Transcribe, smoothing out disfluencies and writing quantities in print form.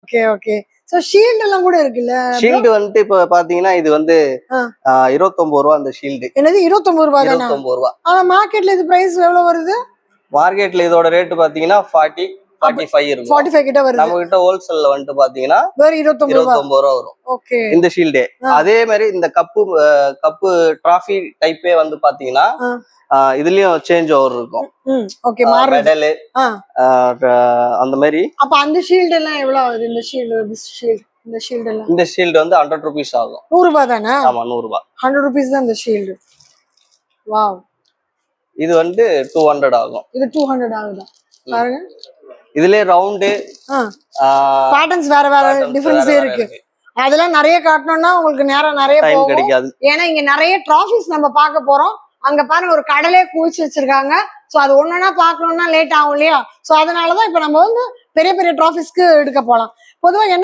Okay okay. So shield எல்லாம் கூட இருக்குல்ல? ஷீல்டு வந்துட்டு இப்ப பாத்தீங்கன்னா இது வந்து 29 ரூபா அந்த ஷீல்டு. என்னது 29 ரூபா தானா? 29 ரூபா. ஆனா மார்க்கெட்ல இது பிரைஸ் எவ்வளவு வருது? மார்க்கெட்ல இதோட ரேட் பாத்தீங்கன்னா 40 45 இருக்கும். 45 கிட்ட வருது. நம்ம கிட்ட ஹோல்சேல்ல வந்துட்டு பாத்தீங்கன்னா வேற 29 ரூபா வரும். ஓகே. இந்த ஷீல்டே. அதே மாதிரி இந்த கப்பு டிராஃபி டைப்பே வந்து பாத்தீங்கன்னா இதுலயும் சேஞ்ச் ஓவர் இருக்கும். ஓகே மாறுது. மெடல் அந்த மாதிரி. அப்ப அந்த ஷீல்ட் எல்லாம் எவ்வளவு ஆகுது? இந்த ஷீல்ட் எல்லாம் இந்த ஷீல்ட் வந்து 100 ரூபீஸ் ஆகும். 100 ரூபாய் தானா? ஆமா 100 ரூபாய். 100 ரூபீஸ் தான் இந்த ஷீல்ட். வாவ். இது வந்து 200 ஆகும். இது 200 ஆகுதா? பாருங்க. இதுல ரவுண்ட் பேட்டர்ன்ஸ் வேற வேற டிஃபரன்ஸ் இருக்கு. அதெல்லாம் நிறைய காட்டணும்னா உங்களுக்கு நேரம் நிறைய டைம் கிடைக்காது. ஏன்னா இங்க நிறைய டிராஃபிஸ் நம்ம பார்க்க போறோம். அங்க பாருங்க ஒரு கடலே குவிச்சு வச்சிருக்காங்க. சோ அது ஒன்னொன்னா பாக்கணும்னா லேட் ஆகும் இல்லையா? சோ அதனாலதான் இப்ப நம்ம வந்து பெரிய பெரிய டிராஃபிஸ்க்கு எடுக்க போலாம். பொதுவா என்ன